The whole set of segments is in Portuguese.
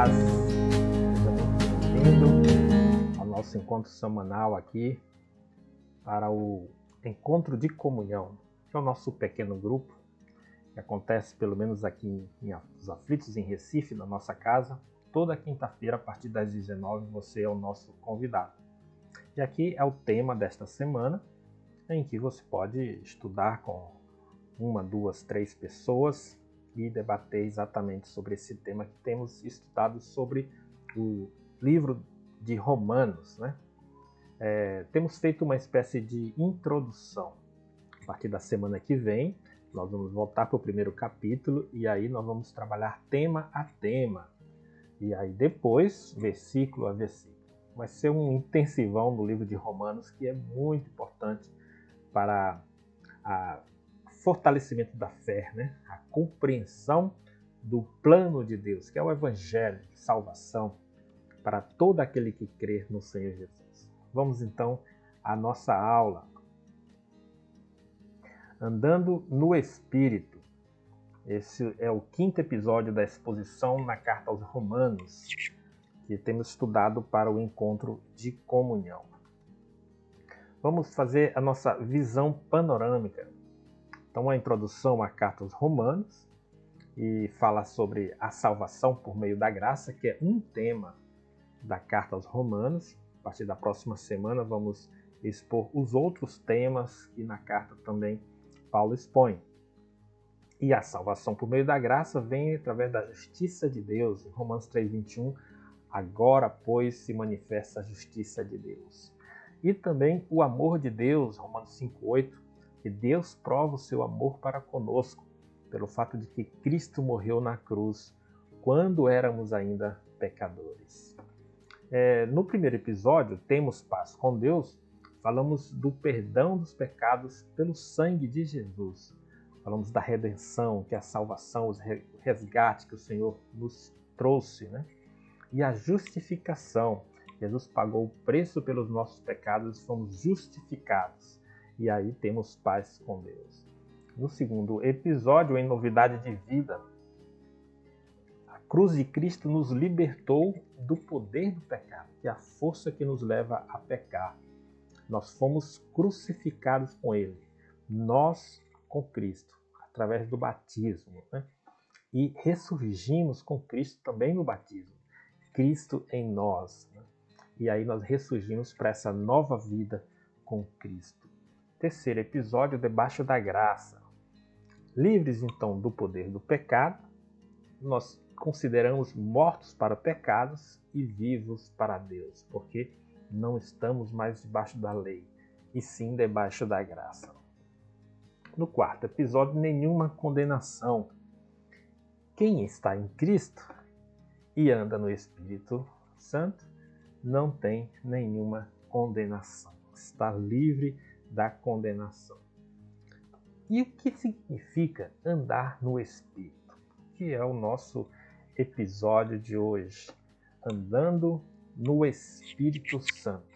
Seja muito bem-vindo ao nosso encontro semanal aqui para o Encontro de Comunhão, que é o nosso pequeno grupo, que acontece pelo menos aqui em Os Aflitos, em Recife, na nossa casa. Toda quinta-feira, a partir das 19h, você é o nosso convidado. E aqui é o tema desta semana, em que você pode estudar com 1, 2, 3 pessoas e debater exatamente sobre esse tema que temos estudado sobre o livro de Romanos, né? Temos feito uma espécie de introdução. A partir da semana que vem, nós vamos voltar para o primeiro capítulo e aí nós vamos trabalhar tema a tema. E aí depois, versículo a versículo. Vai ser um intensivão do livro de Romanos que é muito importante para o fortalecimento da fé, né? A compreensão do plano de Deus, que é o Evangelho de salvação para todo aquele que crê no Senhor Jesus. Vamos então à nossa aula. Andando no Espírito. Esse é o 5º episódio da exposição na Carta aos Romanos, que temos estudado para o encontro de comunhão. Vamos fazer a nossa visão panorâmica. Então, a introdução à Carta aos Romanos, e fala sobre a salvação por meio da graça, que é um tema da Carta aos Romanos. A partir da próxima semana vamos expor os outros temas que na carta também Paulo expõe. E a salvação por meio da graça vem através da justiça de Deus. Em Romanos 3:21, agora, pois, se manifesta a justiça de Deus. E também o amor de Deus, Romanos 5:8, que Deus prova o seu amor para conosco, pelo fato de que Cristo morreu na cruz, quando éramos ainda pecadores. No primeiro episódio, Temos Paz com Deus, falamos do perdão dos pecados pelo sangue de Jesus. Falamos da redenção, que é a salvação, o resgate que o Senhor nos trouxe, né? E a justificação. Jesus pagou o preço pelos nossos pecados e fomos justificados. E aí temos paz com Deus. No segundo episódio, em novidade de vida, a cruz de Cristo nos libertou do poder do pecado, que é a força que nos leva a pecar. Nós fomos crucificados com Ele. Nós com Cristo, através do batismo, né? E ressurgimos com Cristo também no batismo. Cristo em nós, né? E aí nós ressurgimos para essa nova vida com Cristo. Terceiro episódio, debaixo da graça. Livres então do poder do pecado, nós consideramos mortos para pecados e vivos para Deus, porque não estamos mais debaixo da lei, e sim debaixo da graça. No quarto episódio, nenhuma condenação. Quem está em Cristo e anda no Espírito Santo não tem nenhuma condenação. Está livre da condenação. E o que significa andar no Espírito? Que é o nosso episódio de hoje. Andando no Espírito Santo.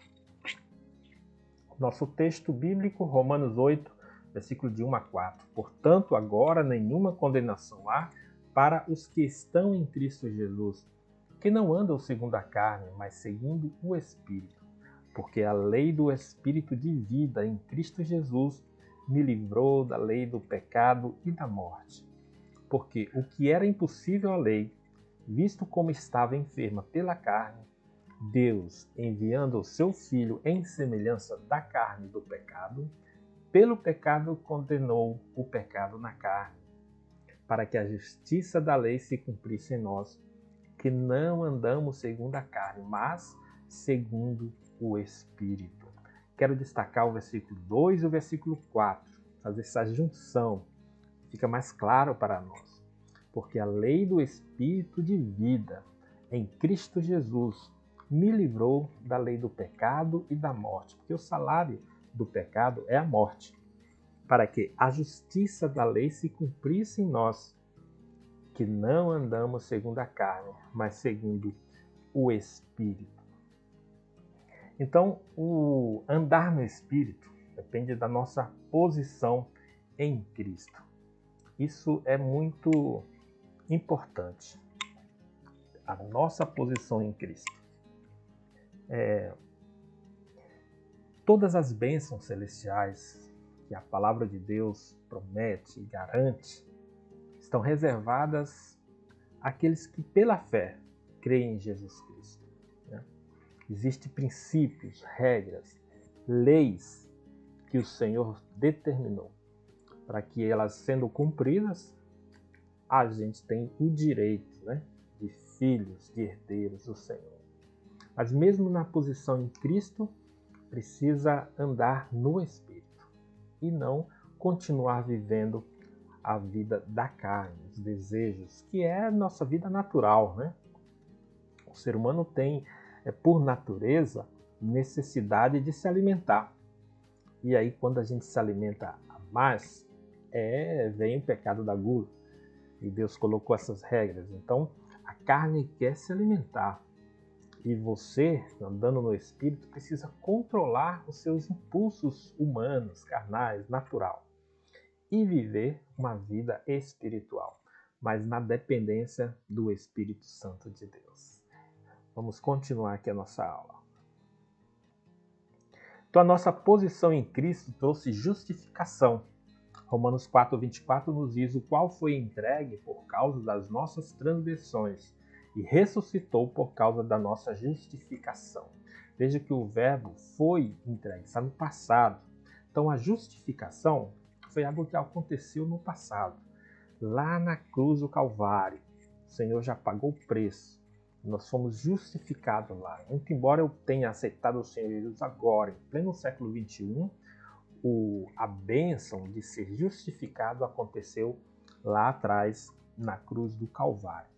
Nosso texto bíblico, Romanos 8, versículo de 1 a 4. Portanto, agora nenhuma condenação há para os que estão em Cristo Jesus, que não andam segundo a carne, mas segundo o Espírito. Porque a lei do Espírito de vida em Cristo Jesus me livrou da lei do pecado e da morte. Porque o que era impossível à lei, visto como estava enferma pela carne, Deus, enviando o seu Filho em semelhança da carne do pecado, pelo pecado condenou o pecado na carne, para que a justiça da lei se cumprisse em nós, que não andamos segundo a carne, mas segundo o Espírito. Quero destacar o versículo 2 e o versículo 4, fazer essa junção, fica mais claro para nós. Porque a lei do Espírito de vida em Cristo Jesus me livrou da lei do pecado e da morte, porque o salário do pecado é a morte, para que a justiça da lei se cumprisse em nós, que não andamos segundo a carne, mas segundo o Espírito. Então, o andar no Espírito depende da nossa posição em Cristo. Isso é muito importante. a nossa posição em Cristo. Todas as bênçãos celestiais que a palavra de Deus promete e garante estão reservadas àqueles que pela fé creem em Jesus Cristo. Existem princípios, regras, leis que o Senhor determinou para que elas sendo cumpridas, a gente tem o direito, de filhos, de herdeiros do Senhor. Mas mesmo na posição em Cristo, precisa andar no Espírito e não continuar vivendo a vida da carne, os desejos, que é a nossa vida natural. O ser humano tem, por natureza, necessidade de se alimentar. E aí, quando a gente se alimenta a mais, vem o pecado da gula. E Deus colocou essas regras. Então, a carne quer se alimentar. E você, andando no Espírito, precisa controlar os seus impulsos humanos, carnais, natural. E viver uma vida espiritual, mas na dependência do Espírito Santo de Deus. Vamos continuar aqui a nossa aula. Então, a nossa posição em Cristo trouxe justificação. Romanos 4:24 nos diz: o qual foi entregue por causa das nossas transgressões e ressuscitou por causa da nossa justificação. Veja que o verbo foi entregue, está no passado. Então a justificação foi algo que aconteceu no passado. Lá na cruz do Calvário, o Senhor já pagou o preço. Nós fomos justificados lá. Muito embora eu tenha aceitado o Senhor Jesus agora, em pleno século XXI, a bênção de ser justificado aconteceu lá atrás, na cruz do Calvário.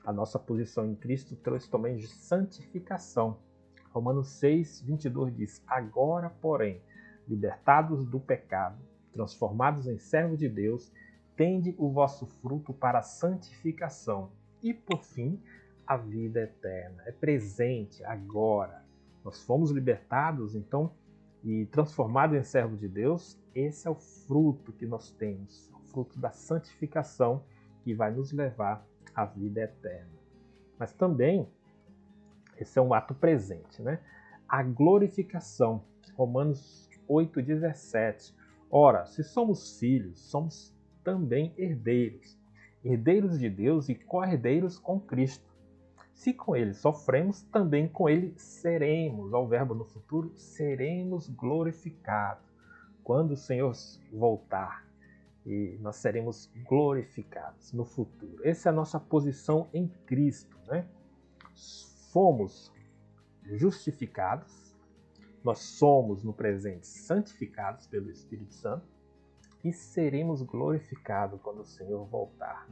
A nossa posição em Cristo trouxe também santificação. Romanos 6:22 diz: agora, porém, libertados do pecado, transformados em servos de Deus, tende o vosso fruto para a santificação e, por fim, a vida eterna. É presente, agora. Nós fomos libertados, então, e transformados em servos de Deus. Esse é o fruto que nós temos, o fruto da santificação que vai nos levar à vida eterna. Mas também, esse é um ato presente, A glorificação, Romanos 8:17. Ora, se somos filhos, somos também herdeiros, herdeiros de Deus e co-herdeiros com Cristo. Se com ele sofremos, também com ele seremos, ao verbo no futuro, seremos glorificados. Quando o Senhor voltar, e nós seremos glorificados no futuro. Essa é a nossa posição em Cristo. Fomos justificados, nós somos no presente santificados pelo Espírito Santo e seremos glorificados quando o Senhor voltar.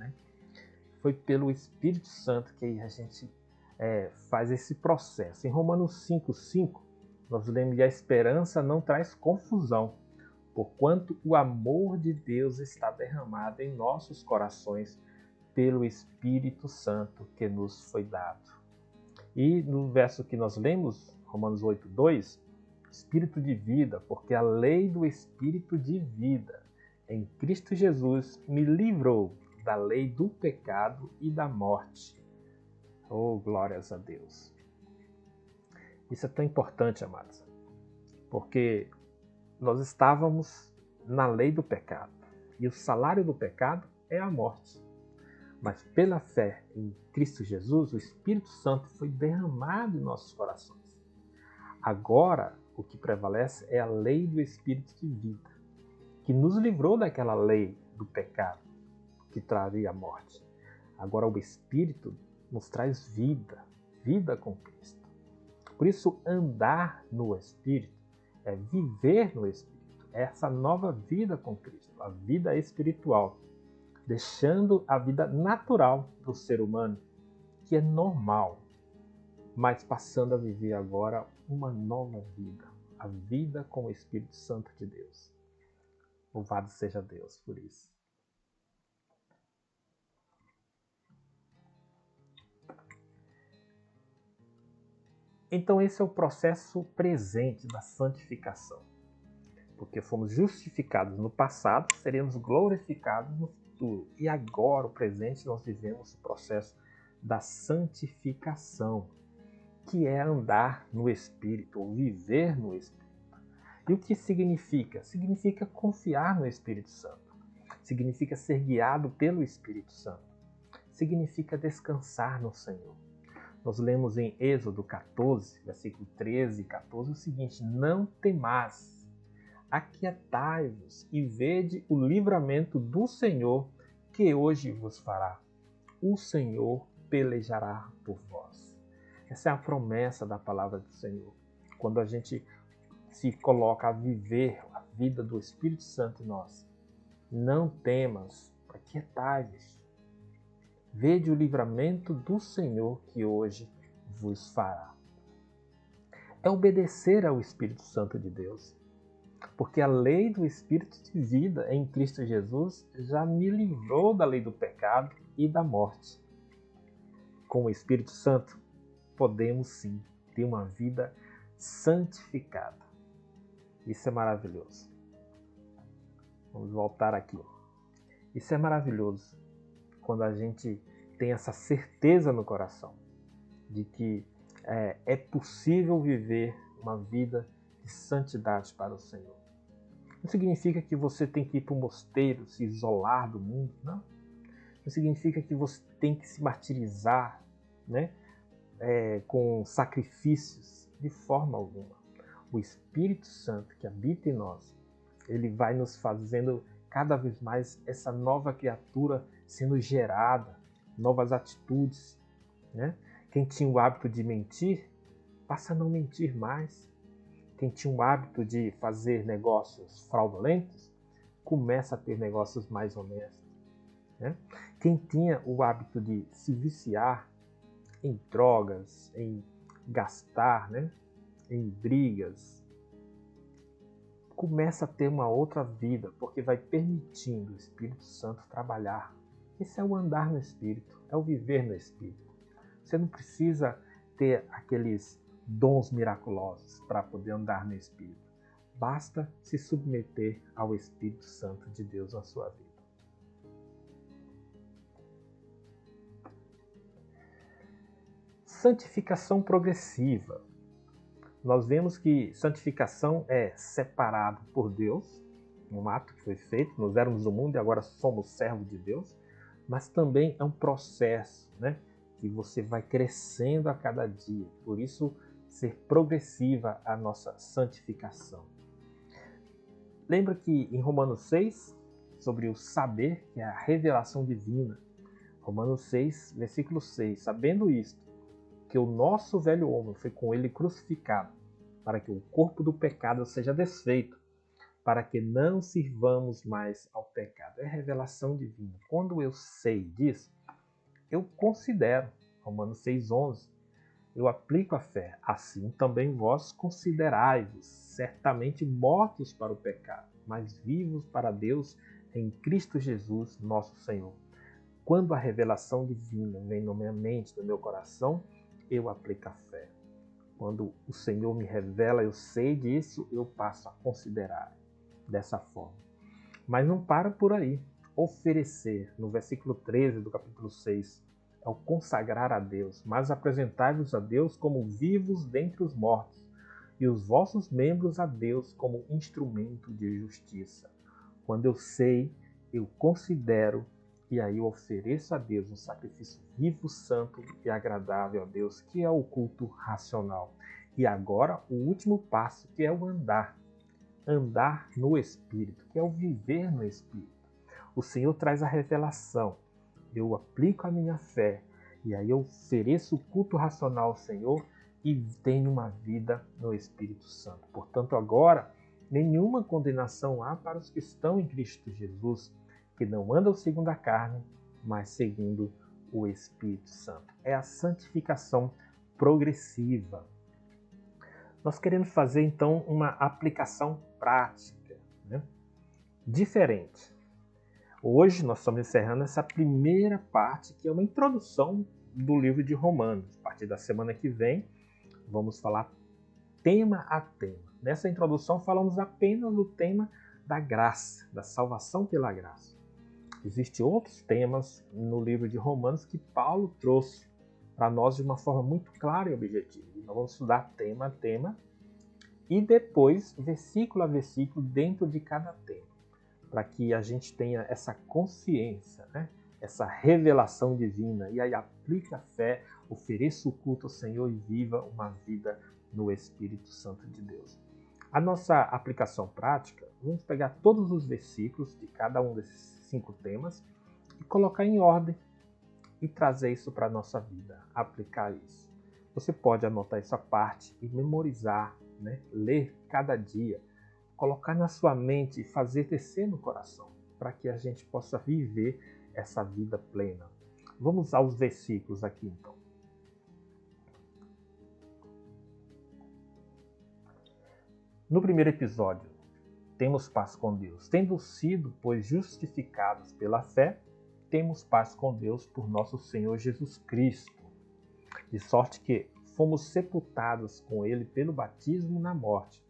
Foi pelo Espírito Santo que a gente faz esse processo. Em Romanos 5:5, nós lemos que a esperança não traz confusão, porquanto o amor de Deus está derramado em nossos corações pelo Espírito Santo que nos foi dado. E no verso que nós lemos, Romanos 8:2, Espírito de vida, porque a lei do Espírito de vida em Cristo Jesus me livrou da lei do pecado e da morte. Oh, glórias a Deus! Isso é tão importante, amados, porque nós estávamos na lei do pecado e o salário do pecado é a morte. Mas pela fé em Cristo Jesus, o Espírito Santo foi derramado em nossos corações. Agora, o que prevalece é a lei do Espírito de vida, que nos livrou daquela lei do pecado que traria a morte. Agora o Espírito nos traz vida, vida com Cristo. Por isso, andar no Espírito é viver no Espírito, é essa nova vida com Cristo, a vida espiritual, deixando a vida natural do ser humano, que é normal, mas passando a viver agora uma nova vida, a vida com o Espírito Santo de Deus. Louvado seja Deus por isso. Então esse é o processo presente da santificação. Porque fomos justificados no passado, seremos glorificados no futuro. E agora, o presente, nós vivemos o processo da santificação, que é andar no Espírito, ou viver no Espírito. E o que significa? Significa confiar no Espírito Santo. Significa ser guiado pelo Espírito Santo. Significa descansar no Senhor. Nós lemos em Êxodo 14, versículo 13 e 14, o seguinte: não temais, aquietai-vos e vede o livramento do Senhor que hoje vos fará. O Senhor pelejará por vós. Essa é a promessa da palavra do Senhor. Quando a gente se coloca a viver a vida do Espírito Santo em nós, não temas, aquietai-vos. Vede o livramento do Senhor que hoje vos fará. É obedecer ao Espírito Santo de Deus. Porque a lei do Espírito de vida em Cristo Jesus já me livrou da lei do pecado e da morte. Com o Espírito Santo, podemos sim ter uma vida santificada. Isso é maravilhoso. Vamos voltar aqui. Isso é maravilhoso quando a gente tem essa certeza no coração de que é possível viver uma vida de santidade para o Senhor. Não significa que você tem que ir para um mosteiro, se isolar do mundo, não. Não significa que você tem que se martirizar, né, com sacrifícios, de forma alguma. O Espírito Santo que habita em nós, ele vai nos fazendo cada vez mais essa nova criatura sendo gerada, novas atitudes, né? Quem tinha o hábito de mentir, passa a não mentir mais. Quem tinha o hábito de fazer negócios fraudulentos, começa a ter negócios mais honestos, né? Quem tinha o hábito de se viciar em drogas, em gastar, né, em brigas, começa a ter uma outra vida, porque vai permitindo o Espírito Santo trabalhar. Esse é o andar no Espírito, é o viver no Espírito. Você não precisa ter aqueles dons miraculosos para poder andar no Espírito. Basta se submeter ao Espírito Santo de Deus na sua vida. Santificação progressiva. Nós vemos que santificação é separado por Deus, um ato que foi feito, nós éramos do mundo e agora somos servos de Deus, mas também é um processo, né, que você vai crescendo a cada dia, por isso ser progressiva a nossa santificação. Lembra que em Romanos 6, sobre o saber, que é a revelação divina, Romanos 6, versículo 6, sabendo isto, que o nosso velho homem foi com ele crucificado, para que o corpo do pecado seja desfeito, para que não sirvamos mais ao pecado. É revelação divina. Quando eu sei disso, eu considero, Romanos 6,11, eu aplico a fé. Assim também vós considerai-vos certamente mortos para o pecado, mas vivos para Deus em Cristo Jesus, nosso Senhor. Quando a revelação divina vem na minha mente, no meu coração, eu aplico a fé. Quando o Senhor me revela, eu sei disso, eu passo a considerar dessa forma. Mas não para por aí. Oferecer, no versículo 13 do capítulo 6, é o consagrar a Deus. Mas apresentai-vos a Deus como vivos dentre os mortos, e os vossos membros a Deus como instrumento de justiça. Quando eu sei, eu considero, e aí eu ofereço a Deus um sacrifício vivo, santo e agradável a Deus, que é o culto racional. E agora o último passo, que é o andar. Andar no Espírito, que é o viver no Espírito. O Senhor traz a revelação. Eu aplico a minha fé. E aí eu ofereço o culto racional ao Senhor e tenho uma vida no Espírito Santo. Portanto, agora, nenhuma condenação há para os que estão em Cristo Jesus, que não andam segundo a carne, mas segundo o Espírito Santo. É a santificação progressiva. Nós queremos fazer, então, uma aplicação prática, né, diferente. Hoje nós estamos encerrando essa primeira parte, que é uma introdução do livro de Romanos. A partir da semana que vem, vamos falar tema a tema. Nessa introdução falamos apenas do tema da graça, da salvação pela graça. Existem outros temas no livro de Romanos que Paulo trouxe para nós de uma forma muito clara e objetiva. Nós vamos estudar tema a tema e depois, versículo a versículo, dentro de cada tema, para que a gente tenha essa consciência, né? Essa revelação divina, e aí aplique a fé, ofereça o culto ao Senhor e viva uma vida no Espírito Santo de Deus. A nossa aplicação prática, vamos pegar todos os versículos de cada um desses 5 temas e colocar em ordem e trazer isso para a nossa vida, aplicar isso. Você pode anotar essa parte e memorizar, né? Ler cada dia, colocar na sua mente e fazer descer no coração, para que a gente possa viver essa vida plena. Vamos aos versículos aqui então. No primeiro episódio, temos paz com Deus. Tendo sido, pois, justificados pela fé, temos paz com Deus por nosso Senhor Jesus Cristo. De sorte que fomos sepultados com Ele pelo batismo na morte,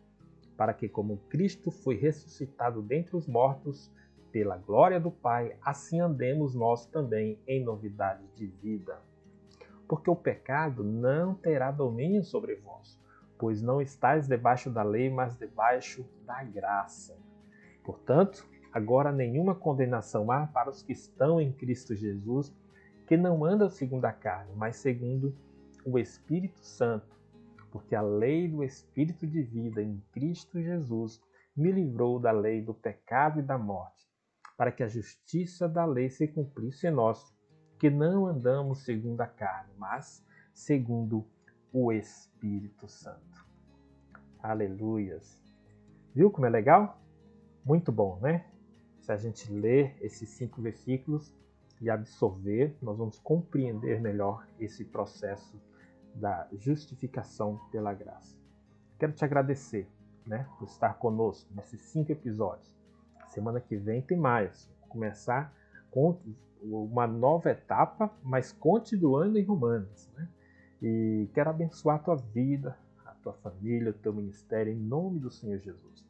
para que, como Cristo foi ressuscitado dentre os mortos, pela glória do Pai, assim andemos nós também em novidade de vida. Porque o pecado não terá domínio sobre vós, pois não estáis debaixo da lei, mas debaixo da graça. Portanto, agora nenhuma condenação há para os que estão em Cristo Jesus, que não andam segundo a carne, mas segundo o Espírito Santo. Porque a lei do Espírito de vida em Cristo Jesus me livrou da lei do pecado e da morte, para que a justiça da lei se cumprisse em nós, que não andamos segundo a carne, mas segundo o Espírito Santo. Aleluias! Viu como é legal? Muito bom, né? Se a gente ler esses 5 versículos e absorver, nós vamos compreender melhor esse processo da justificação pela graça. Quero te agradecer, né, por estar conosco nesses 5 episódios. Semana que vem tem mais. Vou começar com uma nova etapa, mas continuando em Romanos, né? E quero abençoar a tua vida, a tua família, o teu ministério, em nome do Senhor Jesus.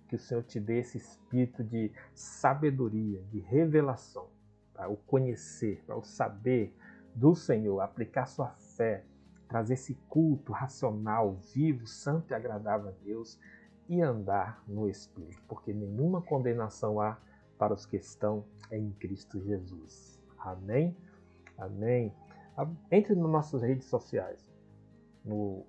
Que o Senhor te dê esse espírito de sabedoria, de revelação, para o conhecer, para o saber do Senhor, aplicar sua fé, trazer esse culto racional, vivo, santo e agradável a Deus e andar no Espírito, porque nenhuma condenação há para os que estão em Cristo Jesus. Amém? Amém. Entre nas nossas redes sociais. No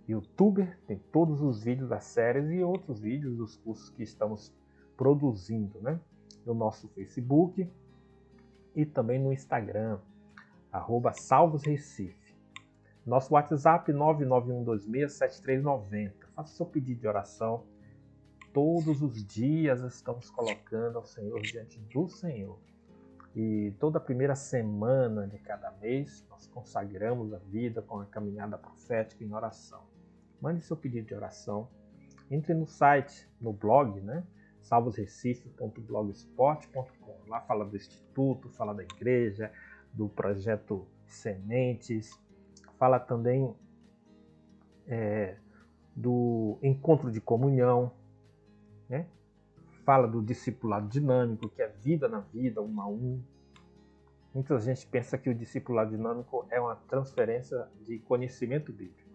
YouTube tem todos os vídeos das séries e outros vídeos dos cursos que estamos produzindo, né? No nosso Facebook e também no Instagram, @salvosrecife. Nosso WhatsApp 991267390. Faça seu pedido de oração. Todos os dias estamos colocando ao Senhor diante do Senhor. E toda a primeira semana de cada mês nós consagramos a vida com a caminhada profética em oração. Mande seu pedido de oração. Entre no site, no blog, né? salvosrecife.blogspot.com. Lá fala do Instituto, fala da igreja, do projeto Sementes. Fala também do encontro de comunhão, né? Fala do discipulado dinâmico, que é vida na vida, 1 a 1. Muita gente pensa que o discipulado dinâmico é uma transferência de conhecimento bíblico,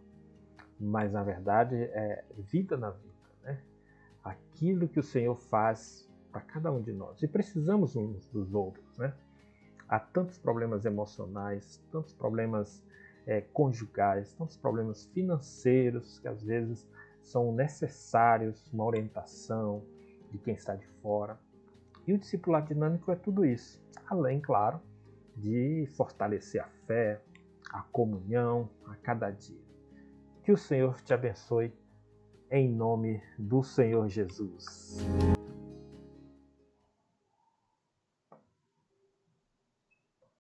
mas na verdade é vida na vida, né? Aquilo que o Senhor faz para cada um de nós. E precisamos uns dos outros, né? Há tantos problemas emocionais, tantos problemas conjugais, tantos problemas financeiros que às vezes são necessários uma orientação de quem está de fora. E o discipulado dinâmico é tudo isso, além, claro, de fortalecer a fé, a comunhão a cada dia. Que o Senhor te abençoe em nome do Senhor Jesus.